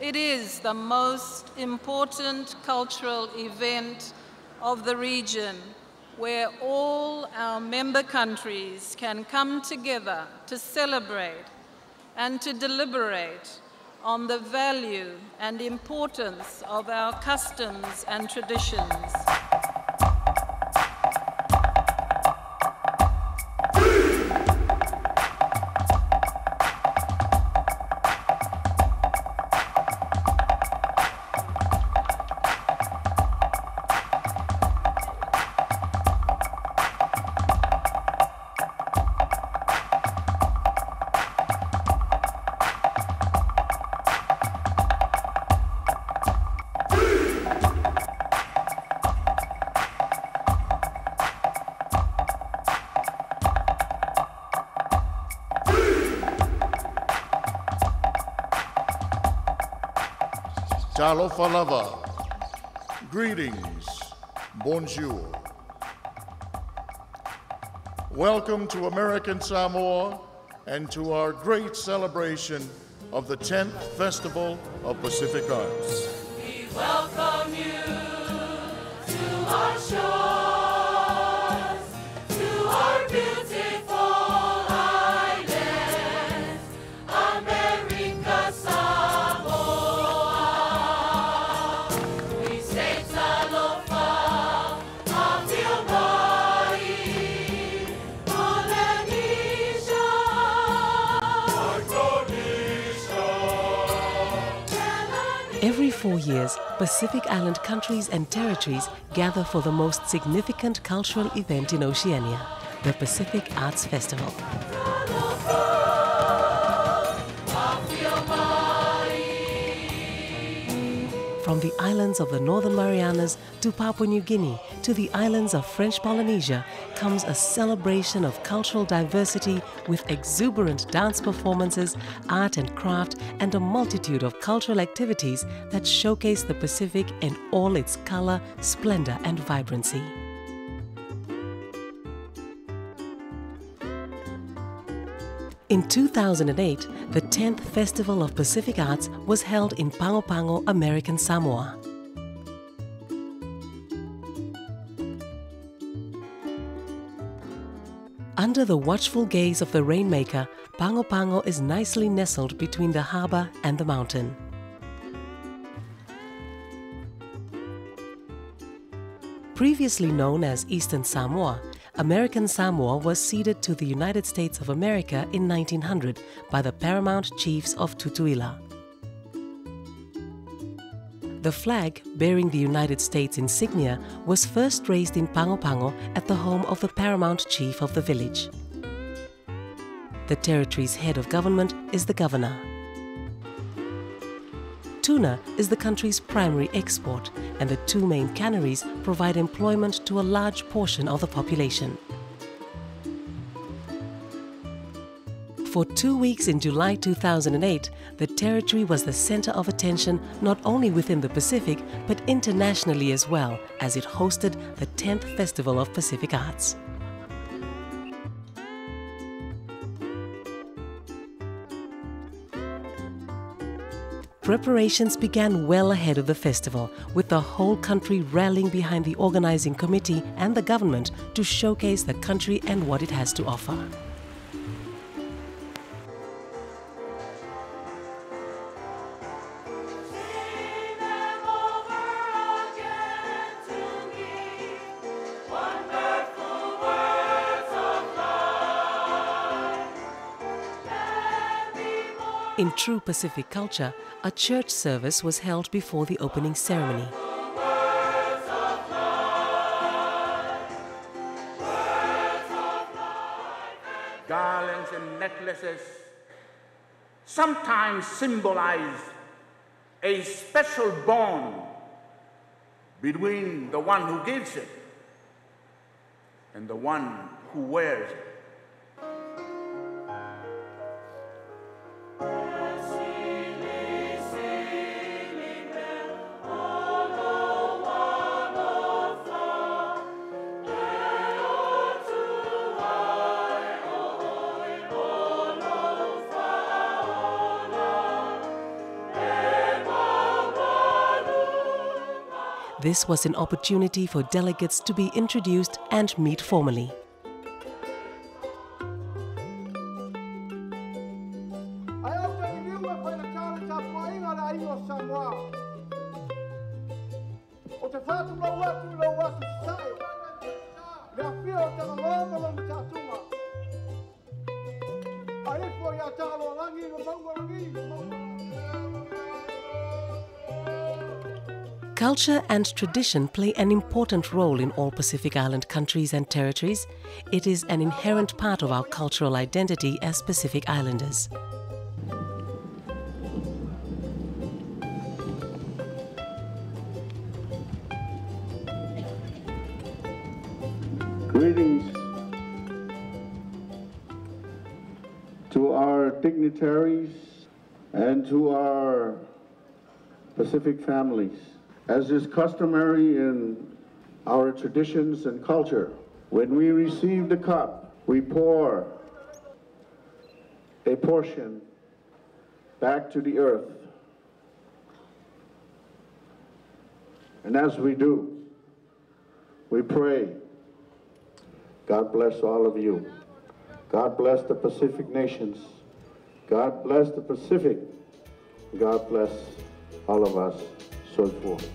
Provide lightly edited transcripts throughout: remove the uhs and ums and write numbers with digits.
It is the most important cultural event of the region, where all our member countries can come together to celebrate and to deliberate on the value and importance of our customs and traditions. Talofa lava, greetings, bonjour. Welcome to American Samoa and to our great celebration of the 10th Festival of Pacific Arts. We welcome you to our shores, to our beautiful island, America Samoa. We say talofa, Hawaii, Polynesia, Every 4 years, Pacific Island countries and territories gather for the most significant cultural event in Oceania, the Pacific Arts Festival. From the islands of the Northern Marianas to Papua New Guinea to the islands of French Polynesia comes a celebration of cultural diversity with exuberant dance performances, art and craft, and a multitude of cultural activities that showcase the Pacific in all its color, splendor, and vibrancy. In 2008, the 10th Festival of Pacific Arts was held in Pago Pago, American Samoa. Under the watchful gaze of the rainmaker, Pago Pago is nicely nestled between the harbor and the mountain. Previously known as Eastern Samoa, American Samoa was ceded to the United States of America in 1900 by the paramount chiefs of Tutuila. The flag, bearing the United States insignia, was first raised in Pago Pago at the home of the paramount chief of the village. The territory's head of government is the governor. Tuna is the country's primary export, and the two main canneries provide employment to a large portion of the population. For 2 weeks in July 2008, the territory was the center of attention not only within the Pacific, but internationally as well, as it hosted the 10th Festival of Pacific Arts. Preparations began well ahead of the festival, with the whole country rallying behind the organizing committee and the government to showcase the country and what it has to offer. In true Pacific culture, a church service was held before the opening ceremony. Garlands and necklaces sometimes symbolize a special bond between the one who gives it and the one who wears it. This was an opportunity for delegates to be introduced and meet formally. Culture and tradition play an important role in all Pacific Island countries and territories. It is an inherent part of our cultural identity as Pacific Islanders. Greetings to our dignitaries and to our Pacific families. As is customary in our traditions and culture, when we receive the cup, we pour a portion back to the earth. And as we do, we pray, God bless all of you. God bless the Pacific nations. God bless the Pacific. God bless all of us. So forth.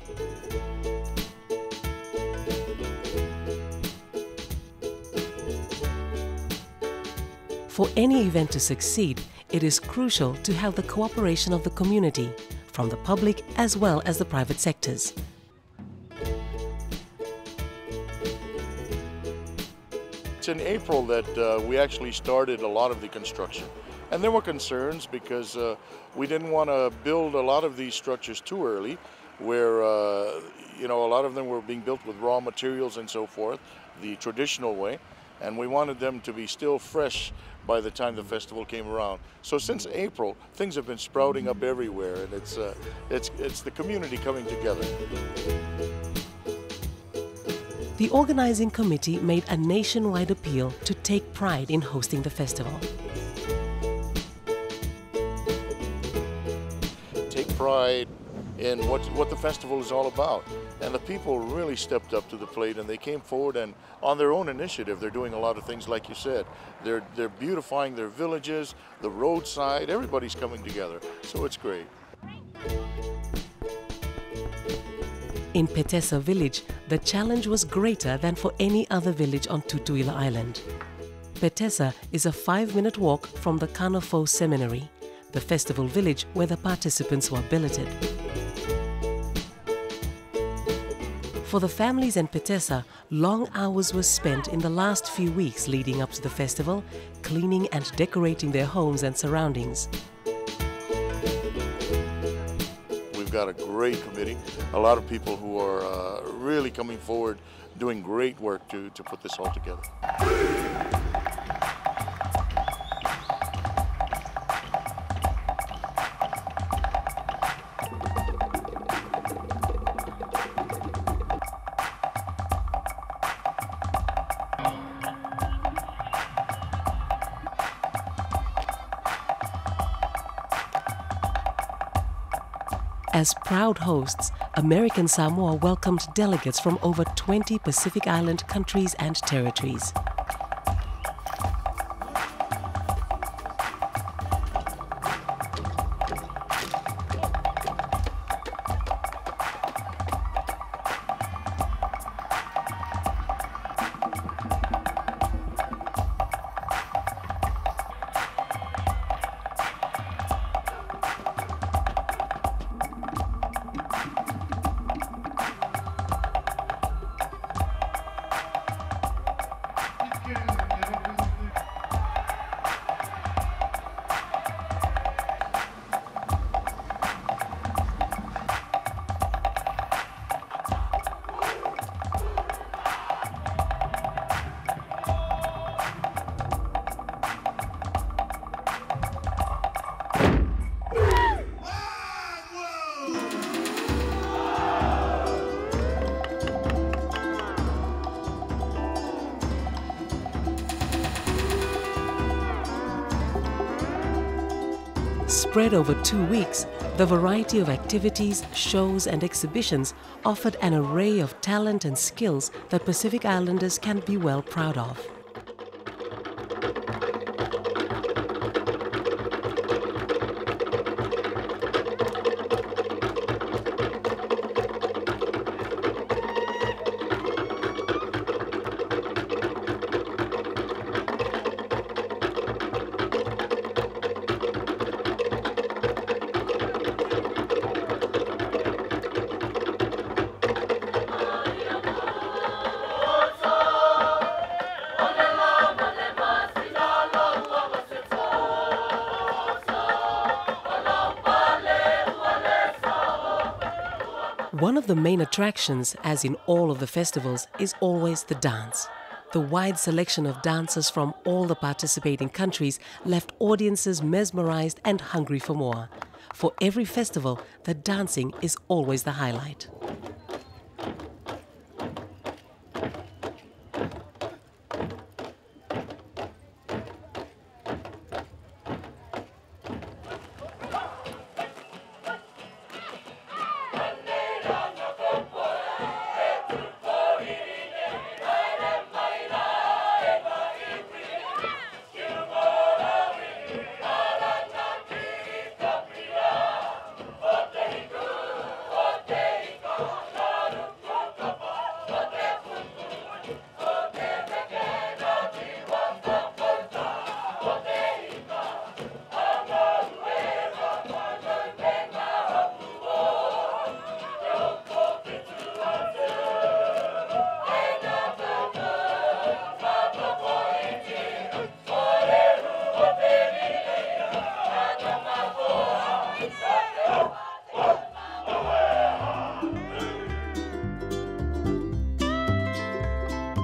For any event to succeed, it is crucial to have the cooperation of the community, from the public as well as the private sectors. It's in April that we actually started a lot of the construction. And there were concerns because we didn't want to build a lot of these structures too early, where you know, a lot of them were being built with raw materials and so forth, the traditional way, and we wanted them to be still fresh by the time the festival came around. So since April, things have been sprouting up everywhere, and it's the community coming together. The organizing committee made a nationwide appeal to take pride in hosting the festival. Take pride in what the festival is all about. And the people really stepped up to the plate, and they came forward, and on their own initiative, they're doing a lot of things like you said. They're beautifying their villages, the roadside, everybody's coming together. So it's great. In Petesa village, the challenge was greater than for any other village on Tutuila Island. Petesa is a 5-minute walk from the Kanofo Seminary, the festival village where the participants were billeted. For the families in Petesa, long hours were spent in the last few weeks leading up to the festival, cleaning and decorating their homes and surroundings. We've got a great committee, a lot of people who are really coming forward, doing great work to put this all together. As proud hosts, American Samoa welcomed delegates from over 20 Pacific Island countries and territories. Spread over 2 weeks, the variety of activities, shows and exhibitions offered an array of talent and skills that Pacific Islanders can be well proud of. One of the main attractions, as in all of the festivals, is always the dance. The wide selection of dancers from all the participating countries left audiences mesmerized and hungry for more. For every festival, the dancing is always the highlight.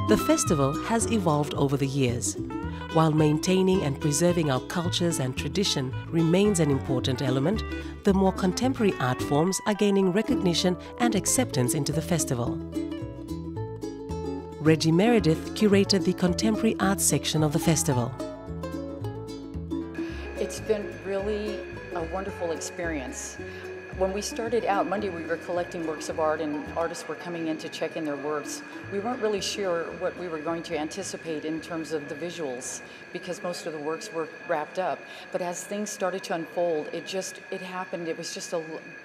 The festival has evolved over the years. While maintaining and preserving our cultures and tradition remains an important element, the more contemporary art forms are gaining recognition and acceptance into the festival. Reggie Meredith curated the contemporary art section of the festival. It's been really a wonderful experience. When we started out, Monday we were collecting works of art and artists were coming in to check in their works. We weren't really sure what we were going to anticipate in terms of the visuals because most of the works were wrapped up. But as things started to unfold, it happened. It was just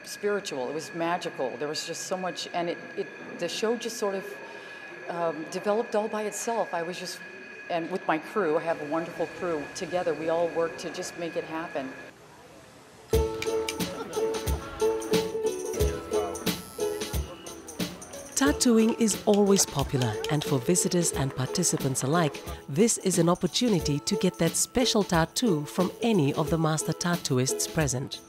spiritual, it was magical. There was just so much, and the show just sort of developed all by itself. And with my crew, I have a wonderful crew. Together we all worked to just make it happen. Tattooing is always popular, and for visitors and participants alike, this is an opportunity to get that special tattoo from any of the master tattooists present.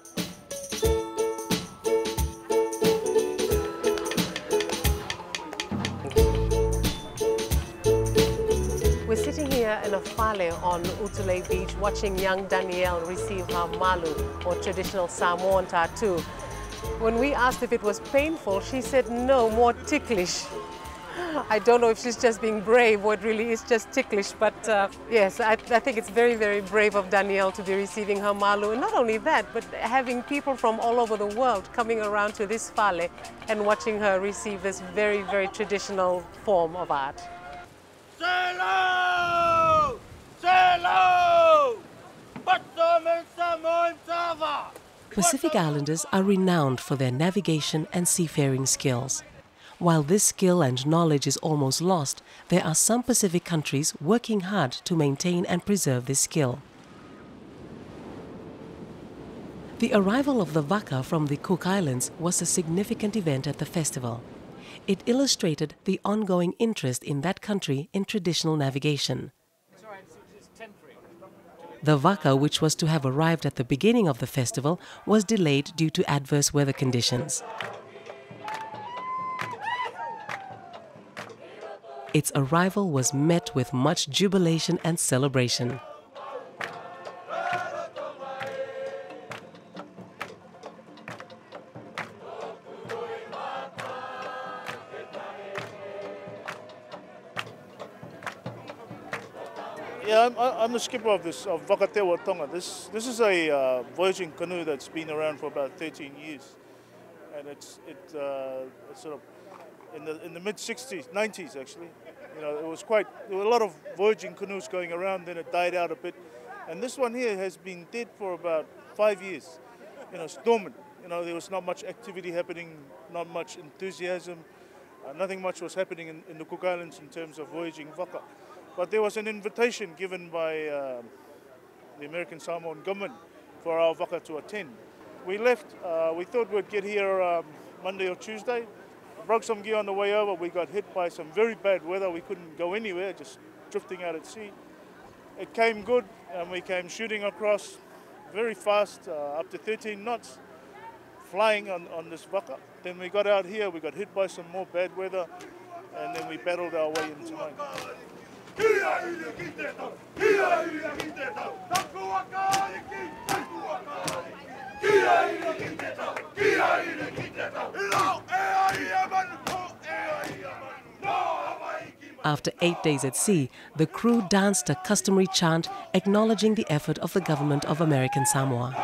We're sitting here in a fale on Utule Beach watching young Danielle receive her malu, or traditional Samoan tattoo. When we asked if it was painful, she said no, more ticklish. I don't know if she's just being brave or it really is just ticklish, but yes, I think it's very, very brave of Danielle to be receiving her malu. And not only that, but having people from all over the world coming around to this fale and watching her receive this very, very traditional form of art. Selo! Selo! Pacific Islanders are renowned for their navigation and seafaring skills. While this skill and knowledge is almost lost, there are some Pacific countries working hard to maintain and preserve this skill. The arrival of the Waka from the Cook Islands was a significant event at the festival. It illustrated the ongoing interest in that country in traditional navigation. The Waka, which was to have arrived at the beginning of the festival, was delayed due to adverse weather conditions. Its arrival was met with much jubilation and celebration. Yeah, I'm the skipper of this of Whakatewa Tonga. This is a voyaging canoe that's been around for about 13 years, and it's sort of in the mid 60s, 90s actually. You know, there were a lot of voyaging canoes going around. Then it died out a bit, and this one here has been dead for about 5 years. You know, it's dormant. You know, there was not much activity happening, not much enthusiasm. Nothing much was happening in the Cook Islands in terms of voyaging whaka. But there was an invitation given by the American Samoan government for our whaka to attend. We left, we thought we'd get here Monday or Tuesday. Broke some gear on the way over. We got hit by some very bad weather. We couldn't go anywhere, just drifting out at sea. It came good, and we came shooting across very fast, up to 13 knots, flying on this whaka. Then we got out here, we got hit by some more bad weather, and then we battled our way in tonight. After 8 days at sea, the crew danced a customary chant acknowledging the effort of the government of American Samoa.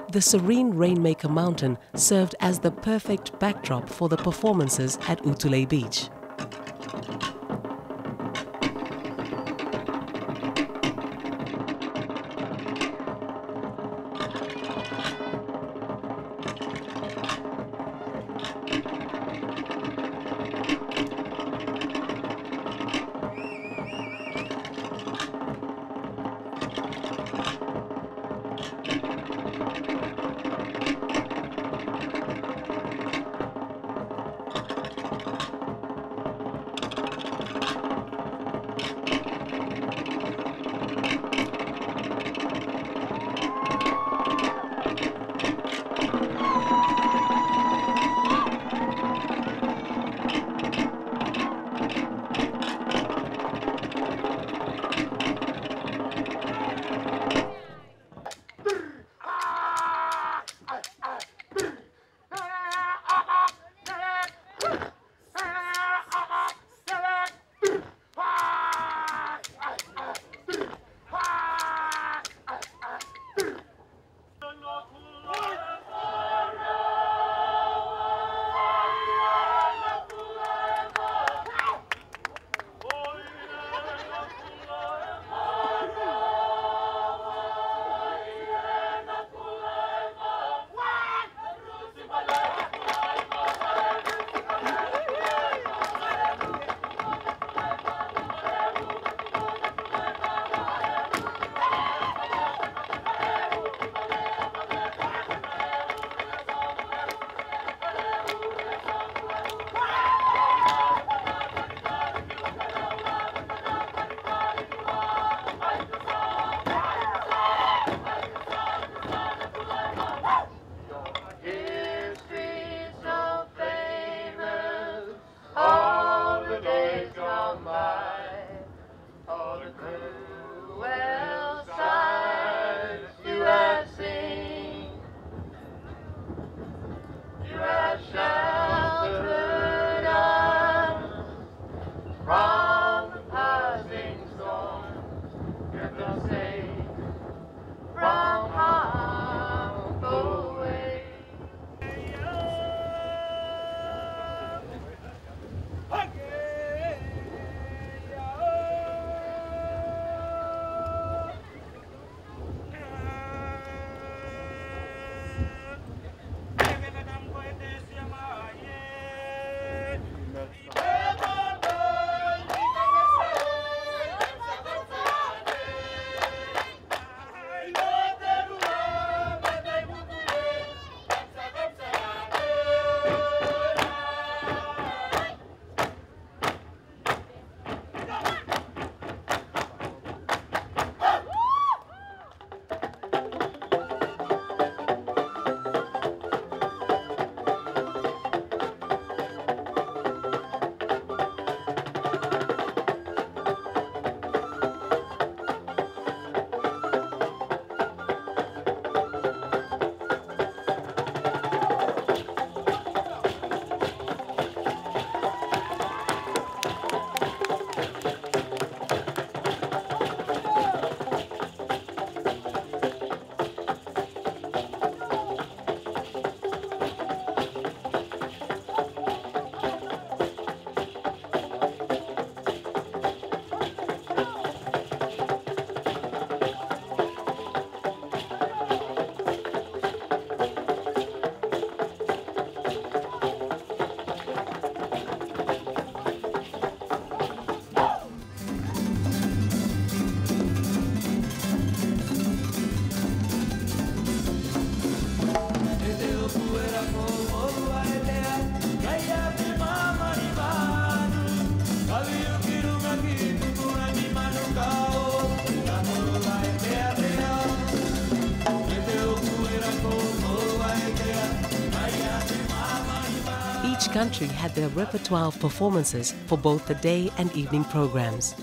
The serene Rainmaker Mountain served as the perfect backdrop for the performances at Utule Beach. country had their repertoire of performances for both the day and evening programs.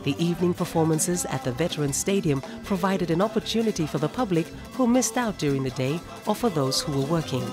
The evening performances at the Veterans Stadium provided an opportunity for the public who missed out during the day or for those who were working.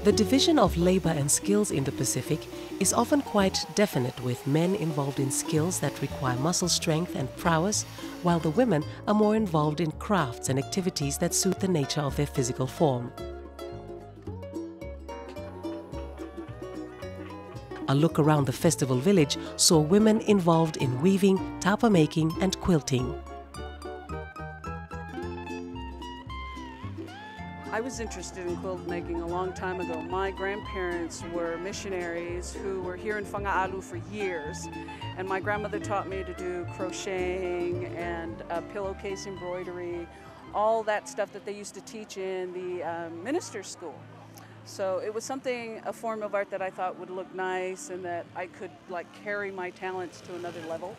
The division of labor and skills in the Pacific is often quite definite, with men involved in skills that require muscle strength and prowess, while the women are more involved in crafts and activities that suit the nature of their physical form. A look around the festival village saw women involved in weaving, tapa making and quilting. I was interested in quilt making a long time ago. My grandparents were missionaries who were here in Whanga'alu for years, and my grandmother taught me to do crocheting and pillowcase embroidery, all that stuff that they used to teach in the minister's school. So it was something, a form of art that I thought would look nice and that I could like carry my talents to another level.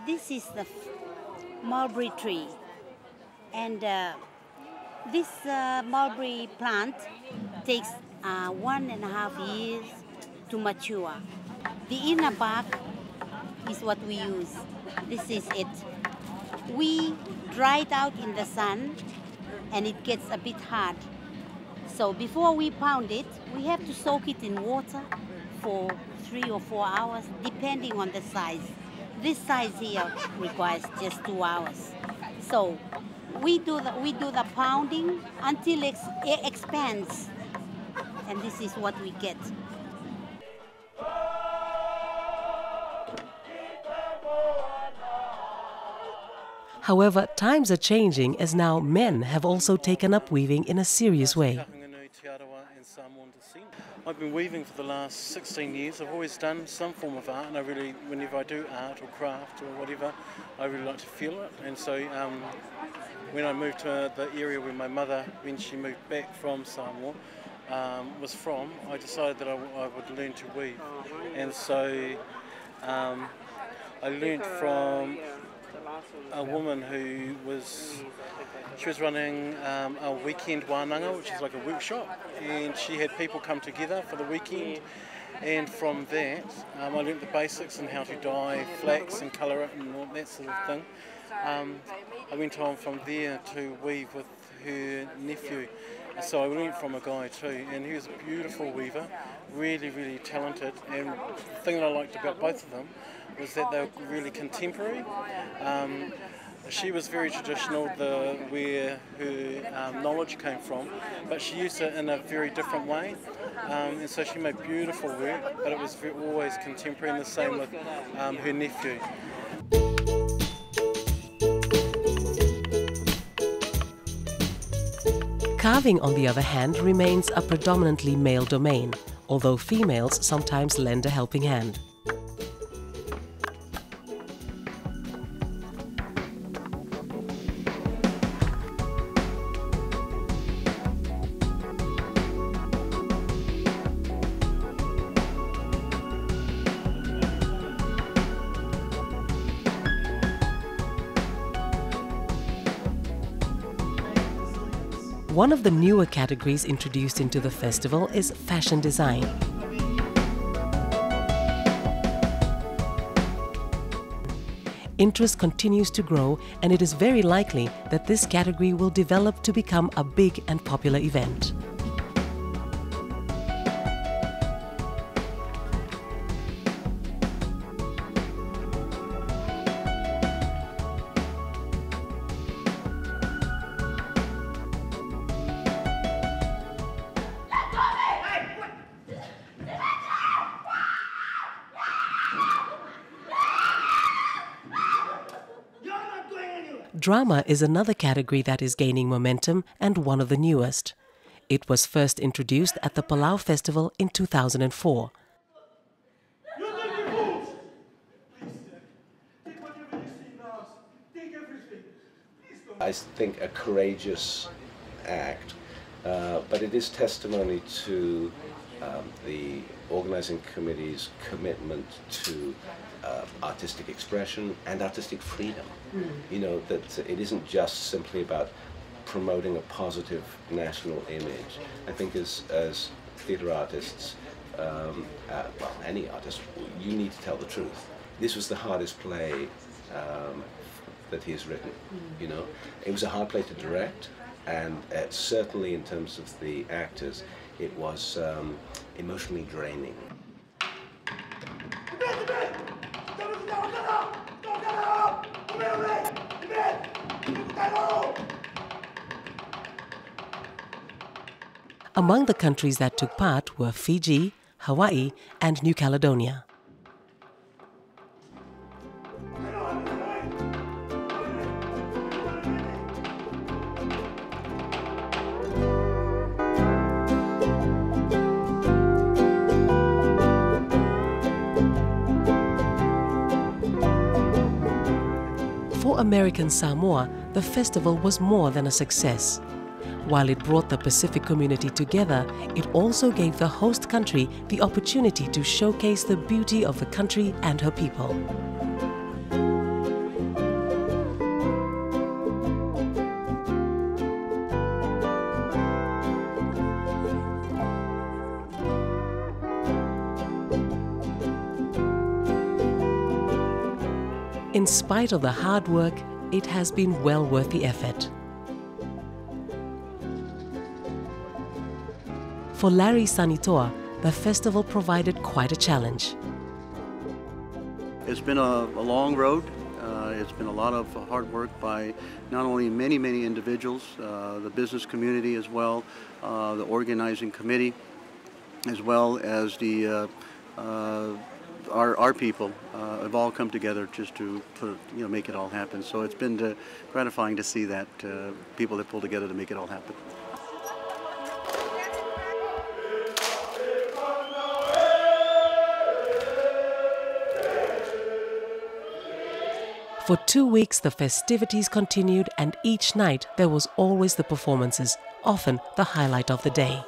This is the mulberry tree. And this mulberry plant takes 1.5 years to mature. The inner bark is what we use. This is it. We dry it out in the sun and it gets a bit hard. So before we pound it, we have to soak it in water for 3 or 4 hours, depending on the size. This size here requires just 2 hours. So we do the pounding until it expands and this is what we get. However, times are changing as now men have also taken up weaving in a serious way. I've been weaving for the last 16 years. I've always done some form of art, and whenever I do art or craft or whatever, I really like to feel it. And so when I moved to the area where my mother, when she moved back from Samoa, was from, I decided that I would learn to weave. And so I learned from a woman who was running a weekend wānanga, which is like a workshop, and she had people come together for the weekend, and from that I learnt the basics and how to dye flax and colour it and all that sort of thing. I went on from there to weave with her nephew, so I learnt from a guy too, and he was a beautiful weaver, really, really talented, and the thing that I liked about both of them was that they were really contemporary. She was very traditional, where her knowledge came from, but she used it in a very different way, and so she made beautiful work, but it was always contemporary, and the same with her nephew. Carving, on the other hand, remains a predominantly male domain, although females sometimes lend a helping hand. One of the newer categories introduced into the festival is fashion design. Interest continues to grow, and it is very likely that this category will develop to become a big and popular event. Drama is another category that is gaining momentum and one of the newest. It was first introduced at the Palau Festival in 2004. I think a courageous act, but it is testimony to the organizing committee's commitment to artistic expression and artistic freedom. You know, that it isn't just simply about promoting a positive national image. I think as theatre artists, well, any artist, you need to tell the truth. This was the hardest play that he has written, you know. It was a hard play to direct, and certainly in terms of the actors, it was emotionally draining. Among the countries that took part were Fiji, Hawaii, and New Caledonia. For American Samoa, the festival was more than a success. While it brought the Pacific community together, it also gave the host country the opportunity to showcase the beauty of the country and her people. In spite of the hard work, it has been well worth the effort. For Larry Sanitoa, the festival provided quite a challenge. It's been a long road. It's been a lot of hard work by not only many individuals, the business community as well, the organizing committee, as well as the our people have all come together just to make it all happen. So it's been gratifying to see that people have pulled together to make it all happen. For 2 weeks, the festivities continued, and each night there was always the performances, often the highlight of the day.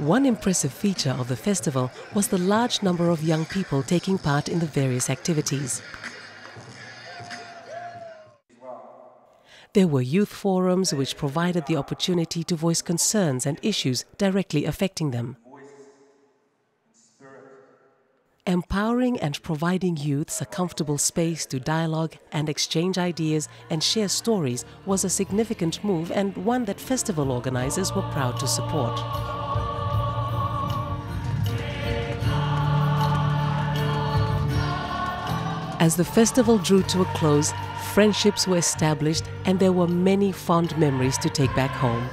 One impressive feature of the festival was the large number of young people taking part in the various activities. There were youth forums which provided the opportunity to voice concerns and issues directly affecting them. Empowering and providing youths a comfortable space to dialogue and exchange ideas and share stories was a significant move, and one that festival organizers were proud to support. As the festival drew to a close, friendships were established and there were many fond memories to take back home.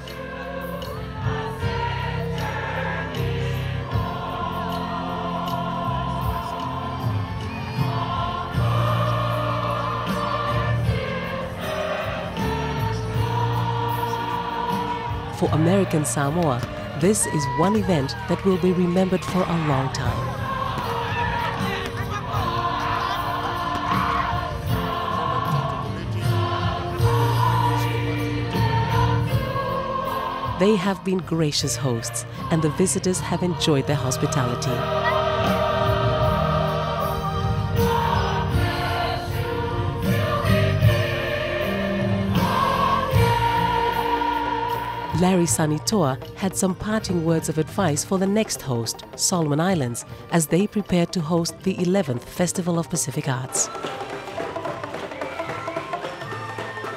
For American Samoa, this is one event that will be remembered for a long time. They have been gracious hosts, and the visitors have enjoyed their hospitality. Larry Sanitoa had some parting words of advice for the next host, Solomon Islands, as they prepared to host the 11th Festival of Pacific Arts.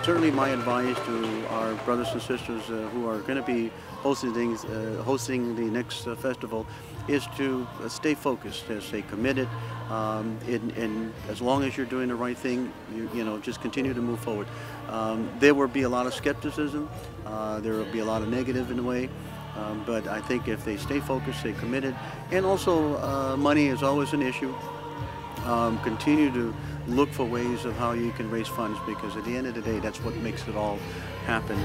Certainly my advice to our brothers and sisters who are going to be hosting the next festival is to stay focused, stay committed, and as long as you're doing the right thing, you know, just continue to move forward. There will be a lot of skepticism, there will be a lot of negative in a way, but I think if they stay focused, stay committed, and also money is always an issue. Continue to look for ways of how you can raise funds, because at the end of the day, that's what makes it all happen.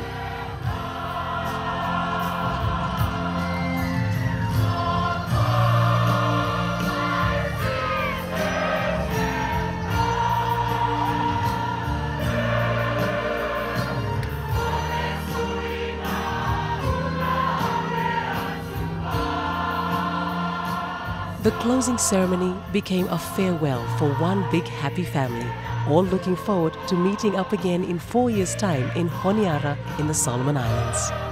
The closing ceremony became a farewell for one big happy family, all looking forward to meeting up again in 4 years' time in Honiara in the Solomon Islands.